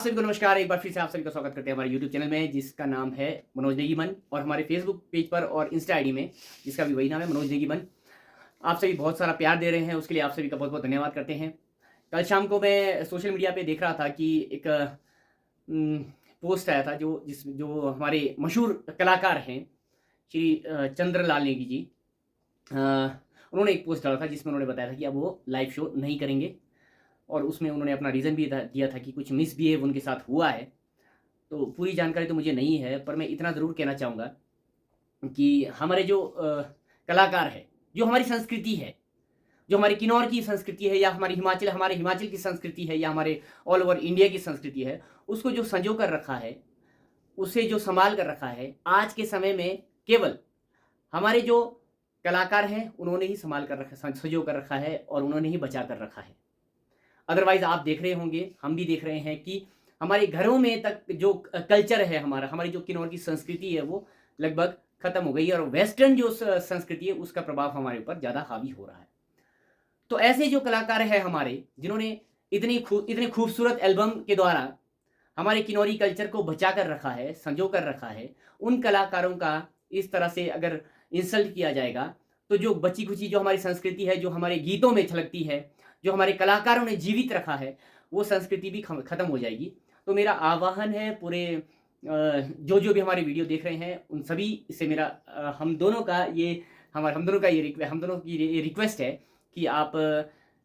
सभी को नमस्कार। एक बार फिर से आप सभी का स्वागत करते हैं हमारे YouTube चैनल में, जिसका नाम है मनोज नेगी मन, और हमारे Facebook पेज पर और इंस्टा आईडी में जिसका भी वही नाम है, मनोज नेगी मन। आप सभी बहुत सारा प्यार दे रहे हैं, उसके लिए आप सभी का बहुत बहुत धन्यवाद करते हैं। कल शाम को मैं सोशल मीडिया पे देख रहा था कि एक पोस्ट आया था जो हमारे मशहूर कलाकार हैं, श्री चंद्रलाल नेगी जी। उन्होंने एक पोस्ट डाला था जिसमें उन्होंने बताया था कि अब वो लाइव शो नहीं करेंगे, और उसमें उन्होंने अपना रीज़न भी दिया था कि कुछ मिसबिहेव उनके साथ हुआ है। तो पूरी जानकारी तो मुझे नहीं है, पर मैं इतना ज़रूर कहना चाहूँगा कि हमारे जो कलाकार है, जो हमारी संस्कृति है, जो हमारी किन्नौर की संस्कृति है, या हमारे हिमाचल की संस्कृति है, या हमारे ऑल ओवर इंडिया की संस्कृति है, उसको जो संजो कर रखा है, उसे जो संभाल कर रखा है, आज के समय में केवल हमारे जो कलाकार हैं उन्होंने ही संभाल कर रखा, संजो कर रखा है, और उन्होंने ही बचा कर रखा है। अदरवाइज आप देख रहे होंगे, हम भी देख रहे हैं कि हमारे घरों में तक जो कल्चर है, हमारी जो किन्नौर की संस्कृति है, वो लगभग खत्म हो गई है, और वेस्टर्न जो संस्कृति है उसका प्रभाव हमारे ऊपर ज़्यादा हावी हो रहा है। तो ऐसे जो कलाकार हैं हमारे, जिन्होंने इतने खूबसूरत एल्बम के द्वारा हमारे किन्नौरी कल्चर को बचा कर रखा है, संजो कर रखा है, उन कलाकारों का इस तरह से अगर इंसल्ट किया जाएगा, तो जो बची खुची जो हमारी संस्कृति है, जो हमारे गीतों में झलकती है, जो हमारे कलाकारों ने जीवित रखा है, वो संस्कृति भी खत्म हो जाएगी। तो मेरा आह्वान है पूरे जो भी हमारे वीडियो देख रहे हैं, उन सभी से मेरा हम दोनों की ये रिक्वेस्ट है कि आप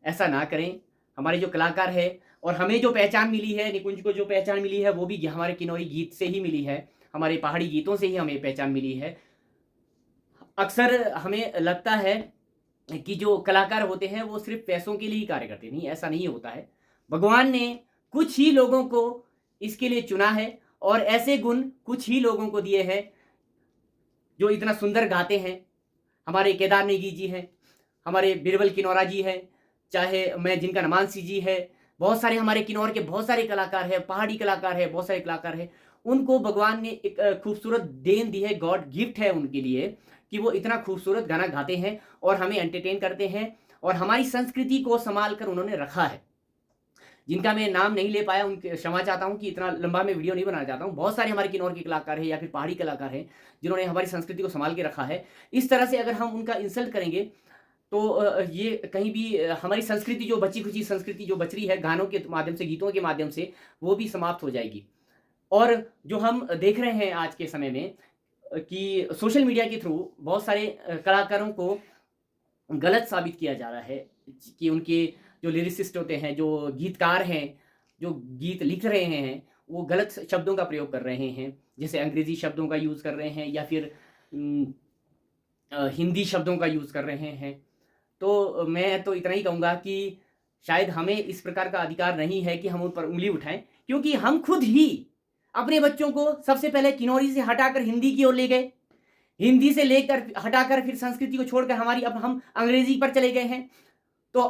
ऐसा ना करें। हमारे जो कलाकार है, और हमें जो पहचान मिली है, निकुंज को जो पहचान मिली है, वो भी हमारे किन्नौरी गीत से ही मिली है, हमारे पहाड़ी गीतों से ही हमें पहचान मिली है। अक्सर हमें लगता है कि जो कलाकार होते हैं वो सिर्फ पैसों के लिए ही कार्य करते हैं। नहीं, ऐसा नहीं होता है। भगवान ने कुछ ही लोगों को इसके लिए चुना है, और ऐसे गुण कुछ ही लोगों को दिए हैं जो इतना सुंदर गाते हैं। हमारे केदार नेगी जी हैं, हमारे बिरबल किनौरा जी हैं, चाहे मैं जिनका नमानसी जी है, बहुत सारे हमारे किन्नौर के बहुत सारे कलाकार हैं, पहाड़ी कलाकार हैं, बहुत सारे कलाकार हैं। उनको भगवान ने एक खूबसूरत देन दी है, गॉड गिफ्ट है उनके लिए, कि वो इतना खूबसूरत गाना गाते हैं और हमें एंटरटेन करते हैं, और हमारी संस्कृति को संभाल कर उन्होंने रखा है। जिनका मैं नाम नहीं ले पाया, उनके क्षमा चाहता हूं कि इतना लंबा मैं वीडियो नहीं बनाना चाहता हूं। बहुत सारे हमारे किन्नौर के कलाकार हैं या फिर पहाड़ी कलाकार हैं जिन्होंने हमारी संस्कृति को संभाल के रखा है। इस तरह से अगर हम उनका इंसल्ट करेंगे, तो ये कहीं भी हमारी संस्कृति, जो बची खुची संस्कृति जो बच रही है गानों के माध्यम से, गीतों के माध्यम से, वो भी समाप्त हो जाएगी। और जो हम देख रहे हैं आज के समय में कि सोशल मीडिया के थ्रू बहुत सारे कलाकारों को गलत साबित किया जा रहा है, कि उनके जो लिरिसिस्ट होते हैं, जो गीतकार हैं, जो गीत लिख रहे हैं, वो गलत शब्दों का प्रयोग कर रहे हैं। जैसे अंग्रेजी शब्दों का यूज़ कर रहे हैं, या फिर हिंदी शब्दों का यूज़ कर रहे हैं। तो मैं तो इतना ही कहूँगा कि शायद हमें इस प्रकार का अधिकार नहीं है कि हम उन पर उंगली उठाएं, क्योंकि हम खुद ही अपने बच्चों को सबसे पहले किन्नौरी से हटाकर हिंदी की ओर ले गए, हिंदी से लेकर हटाकर फिर संस्कृति को छोड़कर अब हम अंग्रेजी पर चले गए हैं। तो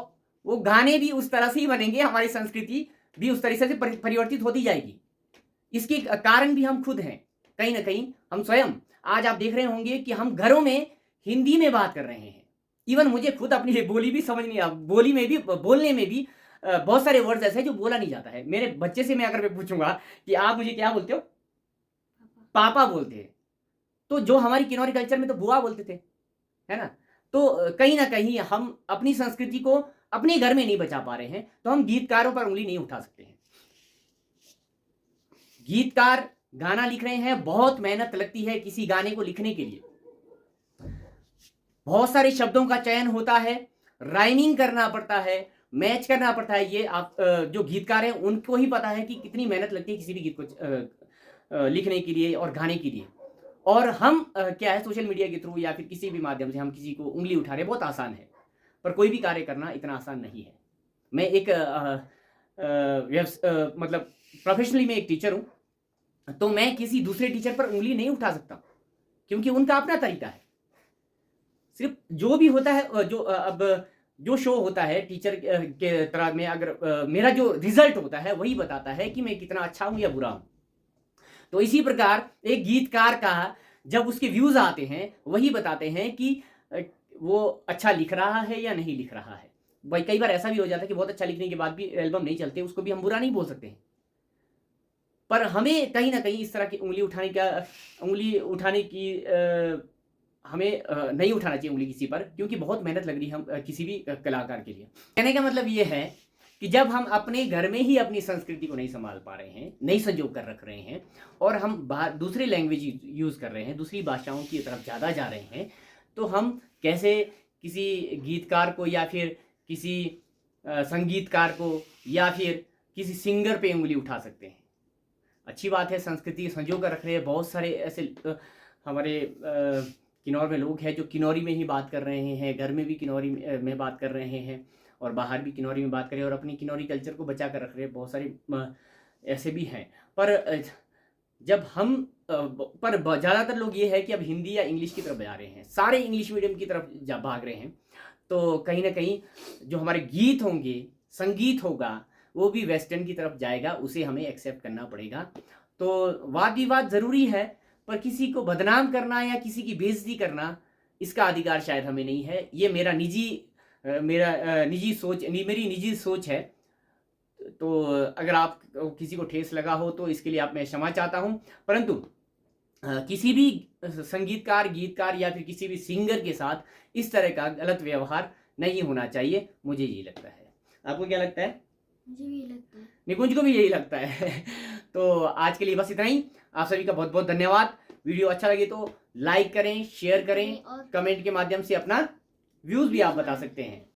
वो गाने भी उस तरह से ही बनेंगे, हमारी संस्कृति भी उस तरीके से परिवर्तित होती जाएगी। इसके कारण भी हम खुद हैं, कहीं ना कहीं हम स्वयं। आज आप देख रहे होंगे कि हम घरों में हिंदी में बात कर रहे हैं। इवन मुझे खुद अपनी बोली भी समझ नहीं आ, बोली में भी, बोलने में भी बहुत सारे वर्ड्स ऐसे हैं जो बोला नहीं जाता है। मेरे बच्चे से मैं अगर पूछूंगा कि आप मुझे क्या बोलते हो, पापा बोलते हैं। तो जो हमारी किन्नौरी कल्चर में तो बुआ बोलते थे, है ना। तो कहीं ना कहीं हम अपनी संस्कृति को अपने घर में नहीं बचा पा रहे हैं, तो हम गीतकारों पर उंगली नहीं उठा सकते हैं। गीतकार गाना लिख रहे हैं, बहुत मेहनत लगती है किसी गाने को लिखने के लिए, बहुत सारे शब्दों का चयन होता है, राइमिंग करना पड़ता है, मैच करना पड़ता है। ये आप जो गीतकार हैं उनको ही पता है कि कितनी मेहनत लगती है किसी भी गीत को लिखने के लिए और गाने के लिए। और हम क्या है, सोशल मीडिया के थ्रू या फिर किसी भी माध्यम से हम किसी को उंगली उठा रहे हैं, बहुत आसान है, पर कोई भी कार्य करना इतना आसान नहीं है। मैं एक मतलब प्रोफेशनली मैं एक टीचर हूं, तो मैं किसी दूसरे टीचर पर उंगली नहीं उठा सकता, क्योंकि उनका अपना तरीका है। सिर्फ जो भी होता है, जो शो होता है टीचर के तरह में, अगर मेरा जो रिजल्ट होता है वही बताता है कि मैं कितना अच्छा हूं या बुरा हूं। तो इसी प्रकार एक गीतकार का जब उसके व्यूज आते हैं, वही बताते हैं कि वो अच्छा लिख रहा है या नहीं लिख रहा है। भाई कई बार ऐसा भी हो जाता है कि बहुत अच्छा लिखने के बाद भी एल्बम नहीं चलते, उसको भी हम बुरा नहीं बोल सकते हैं। पर हमें कहीं ना कहीं इस तरह की उंगली उठाने की हमें नहीं उठाना चाहिए उंगली किसी पर, क्योंकि बहुत मेहनत लग रही है हम किसी भी कलाकार के लिए। कहने का मतलब ये है कि जब हम अपने घर में ही अपनी संस्कृति को नहीं संभाल पा रहे हैं, नहीं संजो कर रख रहे हैं, और हम बाहर दूसरी लैंग्वेज यूज़ कर रहे हैं, दूसरी भाषाओं की तरफ ज़्यादा जा रहे हैं, तो हम कैसे किसी गीतकार को या फिर किसी संगीतकार को या फिर किसी सिंगर पे उंगली उठा सकते हैं। अच्छी बात है, संस्कृति संजो कर रख रहे हैं। बहुत सारे ऐसे हमारे किन्नौर में लोग हैं जो किन्नौरी में ही बात कर रहे हैं, घर में भी किन्नौरी में बात कर रहे हैं और बाहर भी किन्नौरी में बात करें और अपनी किन्नौरी कल्चर को बचा कर रख रहे हैं। बहुत सारे ऐसे भी हैं। पर जब हम पर ज़्यादातर लोग ये है कि अब हिंदी या इंग्लिश की तरफ जा रहे हैं, सारे इंग्लिश मीडियम की तरफ भाग रहे हैं। तो कहीं ना कहीं जो हमारे गीत होंगे, संगीत होगा, वो भी वेस्टर्न की तरफ जाएगा, उसे हमें एक्सेप्ट करना पड़ेगा। तो वाद विवाद ज़रूरी है, पर किसी को बदनाम करना या किसी की बेइज्जती करना, इसका अधिकार शायद हमें नहीं है। ये मेरी निजी सोच है। तो अगर आप किसी को ठेस लगा हो तो इसके लिए मैं क्षमा चाहता हूँ। परंतु किसी भी संगीतकार, गीतकार या फिर किसी भी सिंगर के साथ इस तरह का गलत व्यवहार नहीं होना चाहिए, मुझे यही लगता है। आपको क्या लगता है? मुझे भी यही लगता है। निकुंज को भी यही लगता है। तो आज के लिए बस इतना ही। आप सभी का बहुत बहुत धन्यवाद। वीडियो अच्छा लगे तो लाइक करें, शेयर करें, और कमेंट के माध्यम से अपना व्यूज़ भी आप बता सकते हैं।